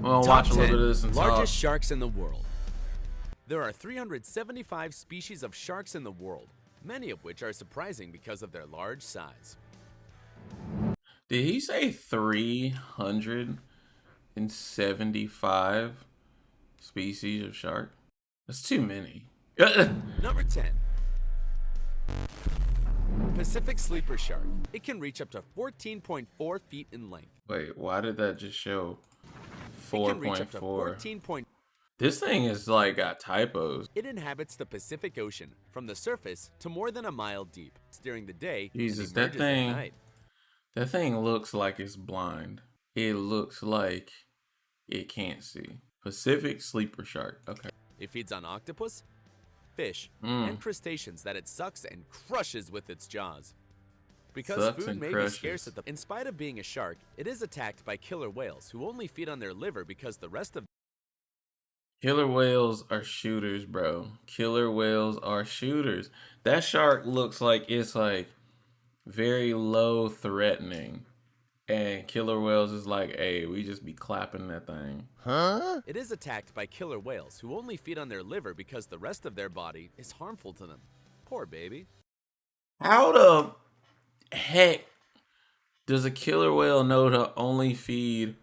Well, Top watch a little 10 bit of this and talk. largest sharks in the world. There are 375 species of sharks in the world, many of which are surprising because of their large size. Did he say 375 species of shark? That's too many. Number 10. Pacific sleeper shark. It can reach up to 14.4 feet in length. Wait, why did that just show It can reach up to 4.4? 14. This thing is like got typos. It inhabits the Pacific Ocean from the surface to more than a mile deep during the day Jesus, and that emerges at night. thing looks like it's blind. It looks like it can't see. Pacific sleeper shark. Okay. It feeds on octopus, fish, and crustaceans that it sucks and crushes with its jaws. Because Sucks food and may crushes. be scarce in spite of being a shark, it is attacked by killer whales who only feed on their liver because the rest of Killer whales are shooters, bro. Killer whales are shooters. That shark looks like it's like very low threatening. And killer whales is like, hey, we just be clapping that thing. it is attacked by killer whales who only feed on their liver because the rest of their body is harmful to them. Poor baby. How the heck does a killer whale know to only feed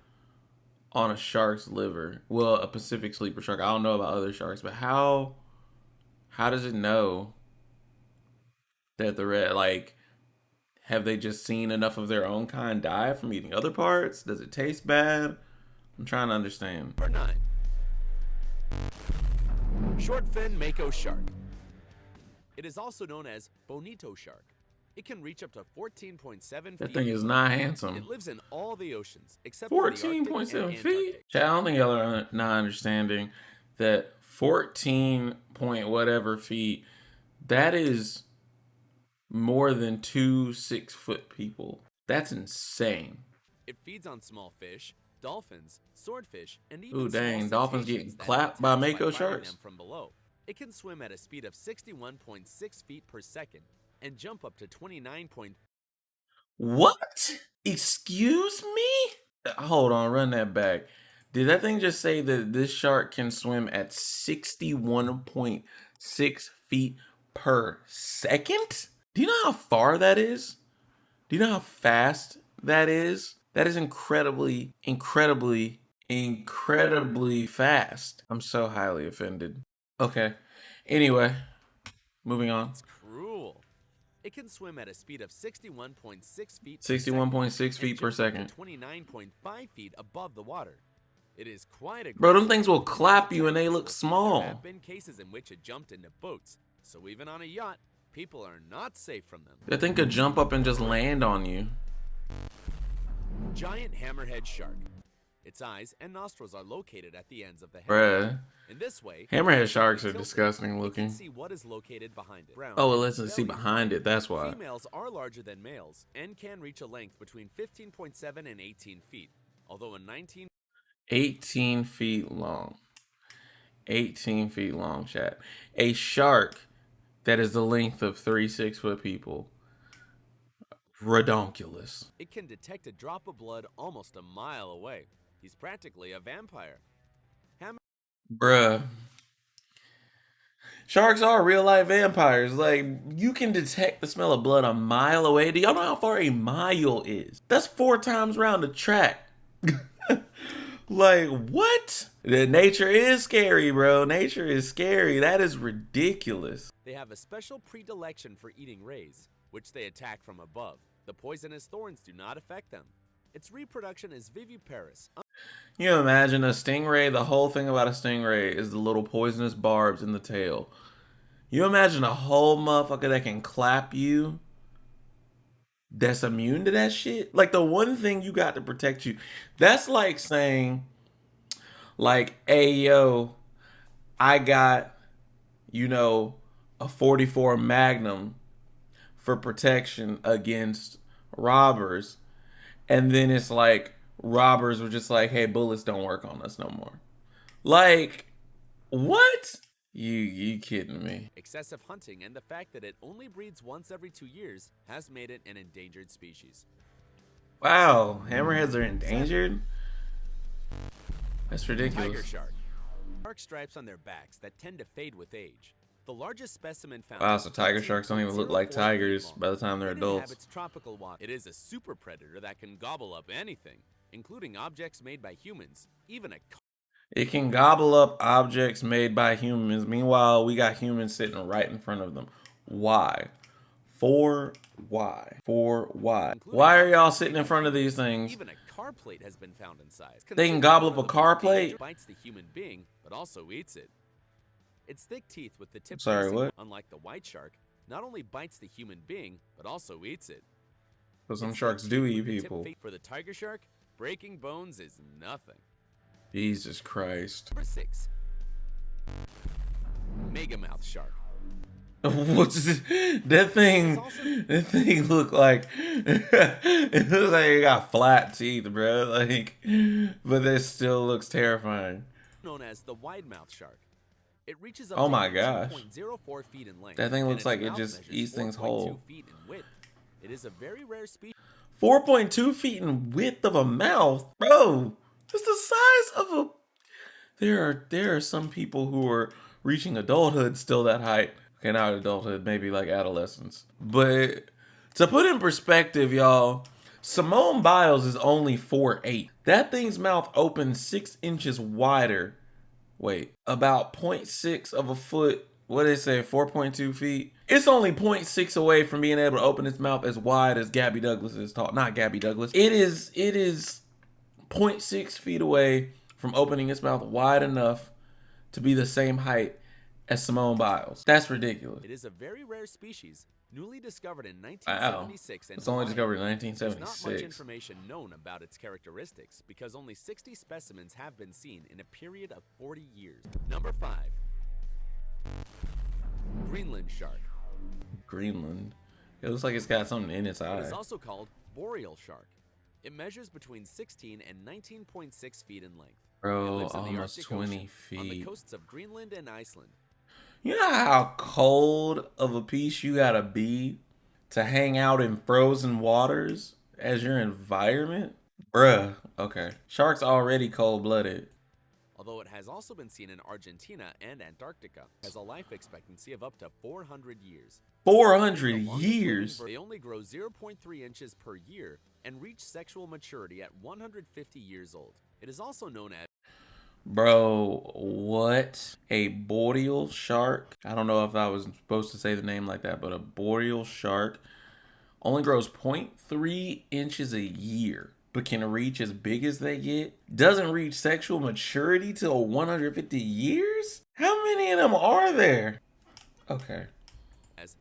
on a shark's liver? Well, a Pacific sleeper shark. I don't know about other sharks, but how does it know that the red, like, have they just seen enough of their own kind die from eating other parts? Does it taste bad? I'm trying to understand. Number 9. Short fin mako shark. It is also known as bonito shark. It can reach up to 14.7 feet. That thing is not It handsome. lives in all the oceans except for the Arctic and 14.7 feet? Antarctic. Chat, I don't think y'all are not understanding that 14 point whatever feet, that is more than 2 6-foot people. That's insane. It feeds on small fish, dolphins, swordfish, and even Ooh, small dang, dolphins cetaceans getting that clapped it by attacks mako firing sharks? them from below. It can swim at a speed of 61.6 feet per second and jump up to 29. What? Excuse me? Hold on, run that back. Did that thing just say that this shark can swim at 61.6 feet per second? Do you know how far that is? Do you know how fast that is? That is incredibly, incredibly, incredibly fast. I'm so highly offended. Okay. Anyway, moving on. It's cruel. It can swim at a speed of 61.6 feet 61.6 feet per second. 29.5 feet above the water. It is quite aggressive. Bro, them things will clap you and they look small. There have been cases in which it jumped into boats, so even on a yacht, people are not safe from them. That thing could jump up and just land on you. Giant hammerhead shark. Its eyes and nostrils are located at the ends of the head. Bruh. In this way, Hammerhead sharks are tilted, disgusting it can looking. see what is located behind it. Brown Oh, it and lets us see belly behind it. That's why. Females are larger than males and can reach a length between 15.7 and 18 feet, although a 18 feet long. 18 feet long, chat. A shark that is the length of 3 6-foot people. Redonkulous. It can detect a drop of blood almost a mile away. He's practically a vampire. Bruh. Sharks are real life vampires. Like, you can detect the smell of blood a mile away. Do y'all know how far a mile is? That's 4 times round the track. Like, what? Nature is scary, bro. Nature is scary. That is ridiculous. They have a special predilection for eating rays, which they attack from above. The poisonous thorns do not affect them. Its reproduction is viviparous. You imagine a stingray, the whole thing about a stingray is the little poisonous barbs in the tail. You imagine a whole motherfucker that can clap you that's immune to that shit? Like, the one thing you got to protect you. That's like saying, like, hey, yo, I got, a 44 Magnum for protection against robbers. And then it's like, robbers were just like, hey, bullets don't work on us no more. Like, what? You kidding me? Excessive hunting and the fact that it only breeds once every 2 years has made it an endangered species. Wow, hammerheads are endangered? That's Tiger ridiculous. shark. Dark stripes on their backs that tend to fade with age. The largest specimen found Wow, is so tiger sharks don't even look like 18.04 feet tigers long. by the time they're It adults. inhabits tropical water. It is a super predator that can gobble up anything, including objects made by humans, even a It can gobble up objects made by humans. Meanwhile, we got humans sitting right in front of them. Why? For why? For why? including Why are y'all objects sitting made in by front of humans. these things? Even a car plate has been found inside. They can Considered gobble one up of a the most car plate? dangerous- bites the human being, but also eats it. Its thick teeth with the tip Sorry, facing, what? unlike the white shark, not only bites the human being, but also eats it. Because some Its sharks thick do teeth eat with the tip people. For the tiger shark, breaking bones is nothing. Jesus Christ. Number 6. Megamouth shark. What's this? That thing look like it looks like it got flat teeth, bro. Like, but it still looks terrifying. Known as the wide mouth shark. It reaches up Oh to my gosh. 2.04 feet in length. That thing and looks its like it mouth just measures eats things 4.2 whole. feet in width. It is a very rare species. 4.2 feet in width of a mouth, bro. That's the size of a. There are some people who are reaching adulthood still that height. Okay, not adulthood, maybe like adolescence. But to put in perspective, y'all, Simone Biles is only 4'8". That thing's mouth opens 6 inches wider. Wait, about .6 of a foot. What did they say? 4.2 feet. It's only .6 away from being able to open its mouth as wide as Gabby Douglas is tall. Not Gabby Douglas. It is .6 feet away from opening its mouth wide enough to be the same height as Simone Biles. That's ridiculous. It is a very rare species, newly discovered in Wow. 1976 in It's only Hawaii. discovered in There's not much 1976. information known about its characteristics because only 60 specimens have been seen in a period of 40 years. Number 5. Greenland shark. Greenland. It looks like it's got something in its It eye. is also called boreal shark. It measures between 16 and 19.6 feet in length. It Bro, lives in the almost Arctic 20 Ocean, on the feet. coasts of Greenland and Iceland. You know how cold of a piece you gotta be to hang out in frozen waters as your environment? Bruh, okay. Sharks already cold-blooded. Although it has also been seen in Argentina and Antarctica, has a life expectancy of up to 400 years. 400 The longest living years? They only grow 0.3 inches per year and reach sexual maturity at 150 years old. It is also known as Bro, what? A boreal shark? I don't know if I was supposed to say the name like that, but a boreal shark only grows .3 inches a year, but can reach as big as they get. Doesn't reach sexual maturity till 150 years? How many of them are there? Okay.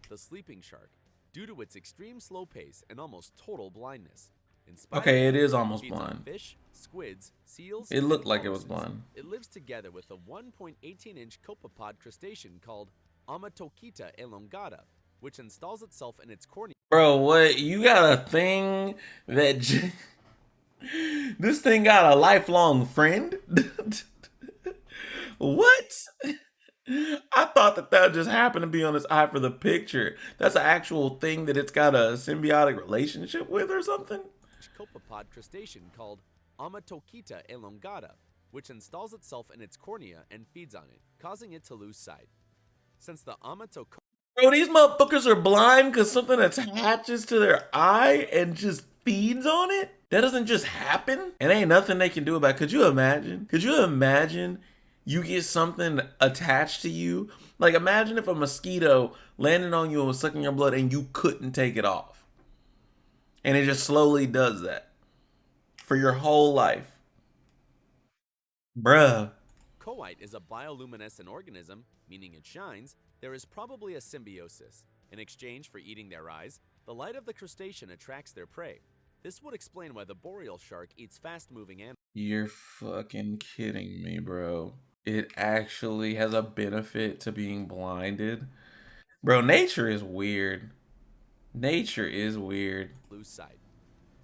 the sleeping shark, due to its extreme slow pace and almost total blindness. In spite Okay, of it this, is almost feeds on blind. Fish, squids, seals, It looked and like it was walruses. blind. It lives together with a 1.18-inch copepod crustacean called Amatokita elongata, which installs itself in its cornea. Bro, what? You got a thing that. This thing got a lifelong friend? What? I thought that just happened to be on its eye for the picture. That's an actual thing that it's got a symbiotic relationship with or something? Copepod crustacean called Amatokita elongata, which installs itself in its cornea and feeds on it, causing it to lose sight. Since the Amatokita Bro, these motherfuckers are blind because something attaches to their eye and just feeds on it? That doesn't just happen? And ain't nothing they can do about it. Could you imagine? Could you imagine you get something attached to you? Like, imagine if a mosquito landed on you and was sucking your blood and you couldn't take it off. And it just slowly does that for your whole life. Bruh. Coite is a bioluminescent organism, meaning it shines. There is probably a symbiosis. In exchange for eating their eyes, the light of the crustacean attracts their prey. This would explain why the boreal shark eats fast-moving animals. You're fucking kidding me, bro. It actually has a benefit to being blinded. Bro, nature is weird. Nature is weird. Lose sight.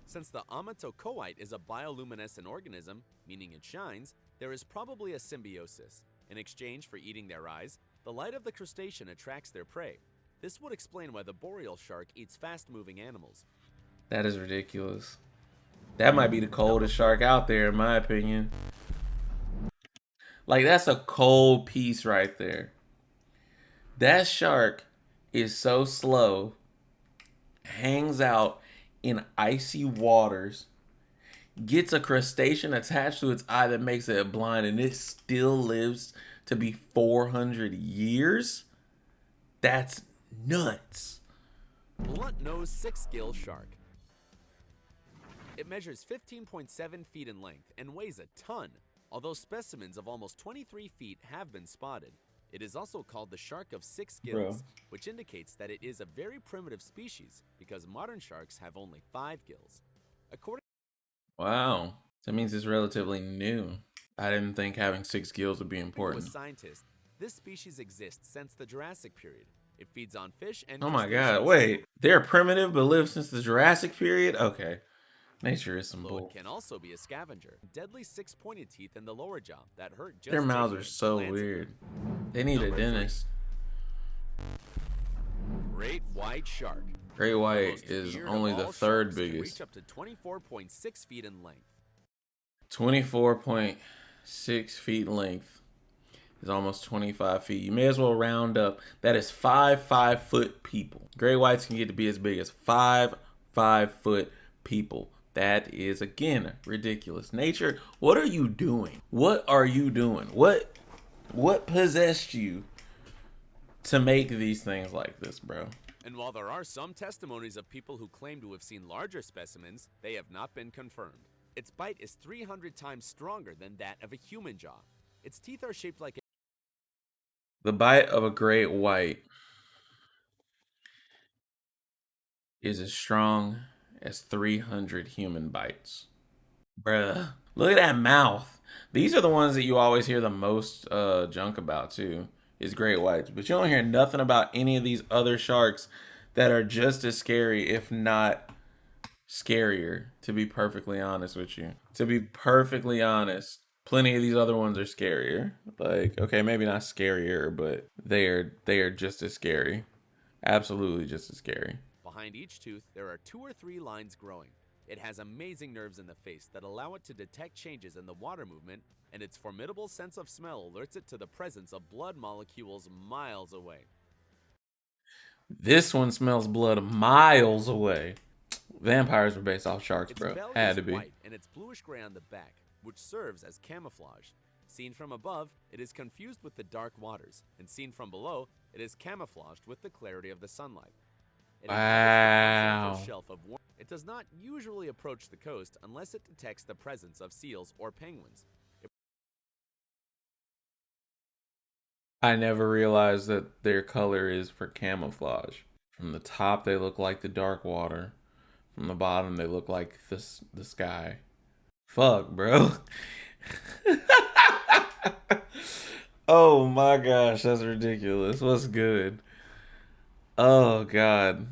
Since the amatocoite is a bioluminescent organism, meaning it shines, there is probably a symbiosis. In exchange for eating their eyes, the light of the crustacean attracts their prey. This would explain why the boreal shark eats fast-moving animals. That is ridiculous. That might be the coldest shark out there, in my opinion. Like, that's a cold piece right there. That shark is so slow, hangs out in icy waters, gets a crustacean attached to its eye that makes it blind, and it still lives to be 400 years? That's nuts. Blunt-nosed six-gill shark. It measures 15.7 feet in length and weighs a ton, although specimens of almost 23 feet have been spotted. It is also called the shark of six Bro. gills, which indicates that it is a very primitive species because modern sharks have only 5 gills. According Wow. That means it's relatively new. I didn't think having 6 gills would be to a important. scientist, this species exists since the Jurassic period. It feeds on fish and Oh my crustaceans. god, wait. They're primitive but live since the Jurassic period? Okay. Nature is some Although it bull. can also be a scavenger. Deadly six-pointed teeth in the lower jaw that hurt just Their mouths taking are in so glancing. weird. They need a Number 3. dentist. Great white shark. Great The white most is feared only of the all third sharks, can biggest. reach up to 24.6 feet in length. 24.6 feet length is almost 25 feet. You may as well round up. That is 5 5-foot people. Great whites can get to be as big as 5 5-foot people. That is, again, ridiculous. Nature, what are you doing? What are you doing? What possessed you to make these things like this, bro? And while there are some testimonies of people who claim to have seen larger specimens, they have not been confirmed. Its bite is 300 times stronger than that of a human jaw. Its teeth are shaped like The bite of a great white is as strong as 300 human bites. Bruh. Look at that mouth. These are the ones that you always hear the most junk about, too, is great whites. But you don't hear nothing about any of these other sharks that are just as scary, if not scarier, to be perfectly honest with you. To be perfectly honest, plenty of these other ones are scarier. Like, okay, maybe not scarier, but they are just as scary. Absolutely just as scary. behind each tooth, there are 2 or 3 lines growing. It has amazing nerves in the face that allow it to detect changes in the water movement, and its formidable sense of smell alerts it to the presence of blood molecules miles away. This one smells blood miles away. Vampires were based off sharks, Its bro. belly Had is to be. white and it's bluish gray on the back, which serves as camouflage. Seen from above, it is confused with the dark waters, and seen from below, it is camouflaged with the clarity of the sunlight. It inhabits the continental Wow. shelf of warm. It does not usually approach the coast unless it detects the presence of seals or penguins. I never realized that their color is for camouflage. From the top, they look like the dark water. From the bottom, they look like the sky. Fuck, bro. Oh my gosh, that's ridiculous. What's good? Oh god.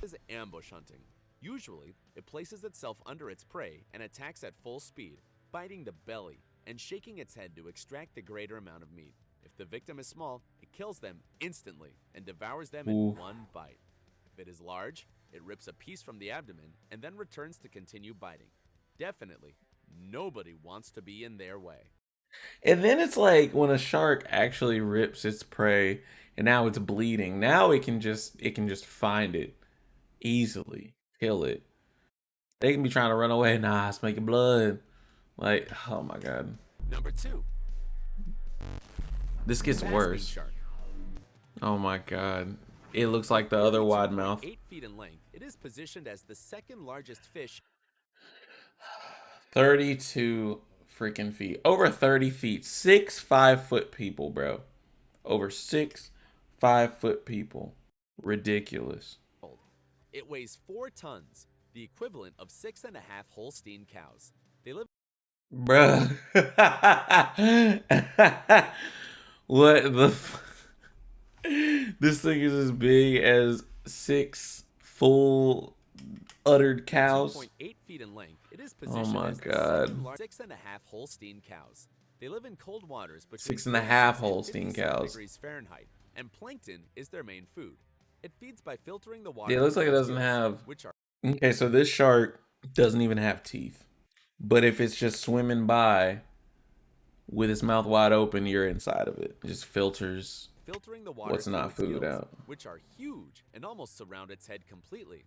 Is ambush hunting. Usually, it places itself under its prey and attacks at full speed, biting the belly and shaking its head to extract the greater amount of meat. If the victim is small, it kills them instantly and devours them Oof. in one bite. If it is large, it rips a piece from the abdomen and then returns to continue biting. Definitely, nobody wants to be in their way. And then it's like when a shark actually rips its prey and now it's bleeding. Now it can just find it easily, kill it. They can be trying to run away. Nah, it's making blood. Like, oh my god. Number 2, This gets basking worse. shark. Oh my god. It looks like the other wide mouth. 8 feet in length, it is positioned as the second largest fish 32 freaking feet. Over 30 feet. 6 5-foot people, bro. Over 6 5-foot people. Ridiculous. in the world. It weighs 4 tons, the equivalent of 6.5 Holstein cows. They live Bruh. What the This thing is as big as 6 full uddered cows. 2.8 feet in length. It is Oh positioned my as the god. second largest 6.5 Holstein cows. They live in cold waters between 6.5 46 and Holstein 57 cows. degrees Fahrenheit, and plankton is their main food. It feeds by filtering the water. Yeah, it looks like it through its doesn't gills, have. which are Okay, so this shark doesn't even have teeth. But if it's just swimming by, with its mouth wide open, you're inside of it. It just filters filtering the water what's through not its food gills, out. which are huge and almost surround its head completely.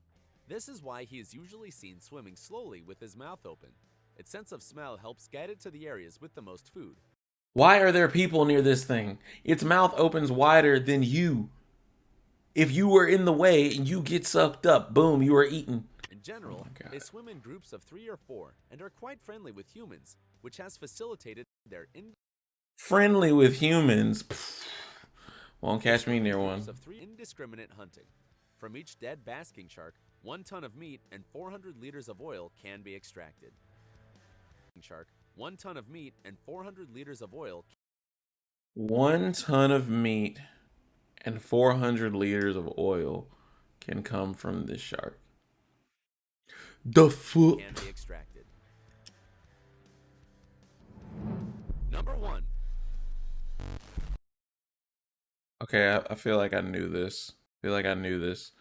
This is why he is usually seen swimming slowly with his mouth open. Its sense of smell helps guide it to the areas with the most food. Why are there people near this thing? Its mouth opens wider than you. If you were in the way and you get sucked up, boom, you are eaten. In general, they swim in groups of 3 or 4 and are quite friendly with humans, which has facilitated their Friendly with humans. Pfft. Won't catch me near one. of 3 indiscriminate hunting. From each dead basking shark, 1 ton of meat and 400 liters of oil can be extracted. Shark, 1 ton of meat and 400 liters of oil. 1 ton of meat and 400 liters of oil can come from this shark. The fuck can be extracted. Number 1. Okay, I feel like I knew this. Is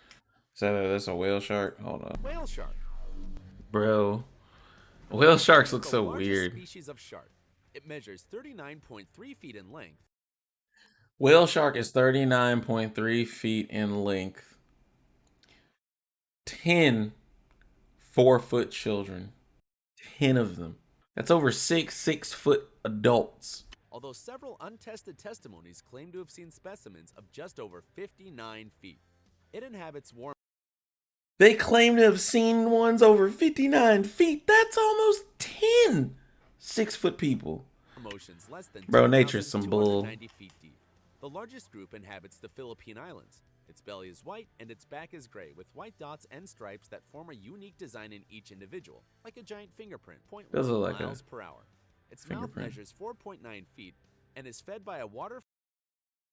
that's a whale shark? Hold on. Whale shark. Bro. Whale sharks look so The largest weird. species of shark. It measures 39.3 feet in length. Whale shark is 39.3 feet in length. 10 4-foot children. 10 of them. That's over 6 6-foot adults. Although several untested testimonies claim to have seen specimens of just over 59 feet. It inhabits warm. They claim to have seen ones over 59 feet. That's almost 10 6-foot people. Oceans less than Bro, nature's some bull. 290 feet deep. The largest group inhabits the Philippine Islands. Its belly is white and its back is gray with white dots and stripes that form a unique design in each individual, like a giant fingerprint, Does look 0.1 like a miles per hour. Its mouth fingerprint. measures 4.9 feet and is fed by a water.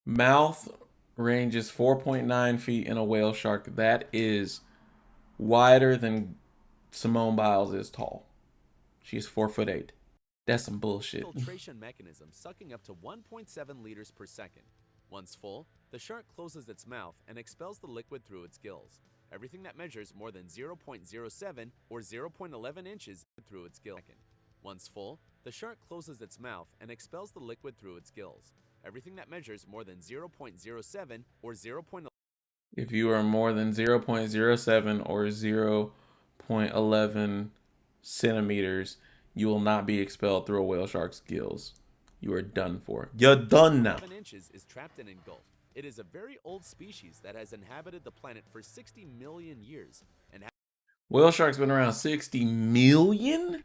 Mouth ranges 4.9 feet in a whale shark. That is wider than Simone Biles is tall. She's 4'8". That's some bullshit. Filtration mechanism sucking up to 1.7 liters per second. Once full, the shark closes its mouth and expels the liquid through its gills. Everything that measures more than 0.07 or 0.11 inches through its gill. Once full, the shark closes its mouth and expels the liquid through its gills. Everything that measures more than 0.07 or 0.11. If you are more than 0.07 or 0.11 centimeters, you will not be expelled through a whale shark's gills. You are done for. You're done now. 11 inches is trapped and engulfed. It is a very old species that has inhabited the planet for 60 million years. And Whale sharks been around 60 million?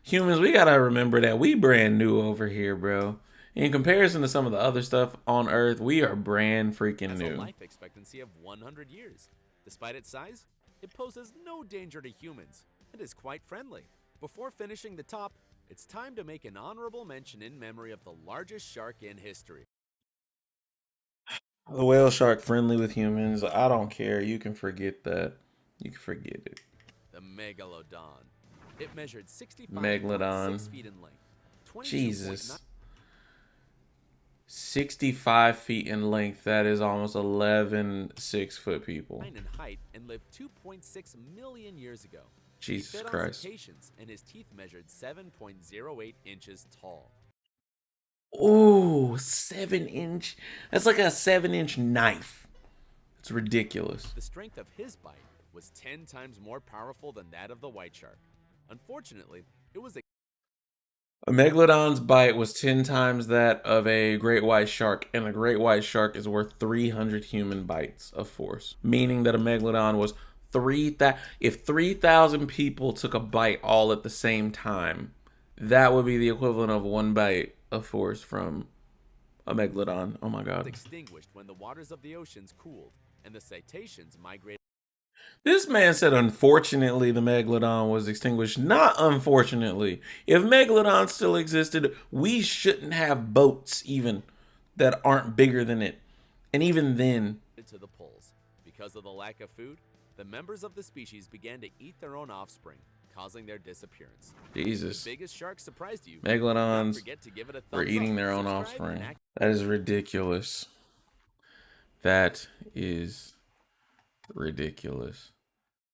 Humans, we gotta remember that we brand new over here, bro. In comparison to some of the other stuff on Earth, we are brand freaking has new. a life expectancy of 100 years. Despite its size, it poses no danger to humans. It is quite friendly. Before finishing the top, it's time to make an honorable mention in memory of the largest shark in history. The whale shark friendly with humans. I don't care. You can forget that. You can forget it. The Megalodon. It measured 65.6 Megalodon. feet in length. 22.9 Jesus. 65 feet in length. That is almost 11 6-foot people. in height and lived 2.6 million years ago. Jesus He fed Christ. on cetaceans, and his teeth measured 7.08 inches tall. Ooh, 7-inch. That's like a 7-inch knife. It's ridiculous. The strength of his bite was 10 times more powerful than that of the white shark. Unfortunately, it was A megalodon's bite was 10 times that of a great white shark, and a great white shark is worth 300 human bites of force. Meaning that a megalodon was 3,000. If 3,000 people took a bite all at the same time, that would be the equivalent of one bite of force from a megalodon. Oh my god. extinguished when the waters of the oceans cooled and the cetaceans migrated. This man said, unfortunately, the megalodon was extinguished. Not unfortunately. If megalodon still existed, we shouldn't have boats even that aren't bigger than it. And even then, To the poles. Because of the lack of food, the members of the species began to eat their own offspring, causing their disappearance. Jesus. The biggest shark surprised you. Megalodons Don't forget to give it a were thumbs eating up, their own subscribe, offspring. and That is ridiculous. That is ridiculous.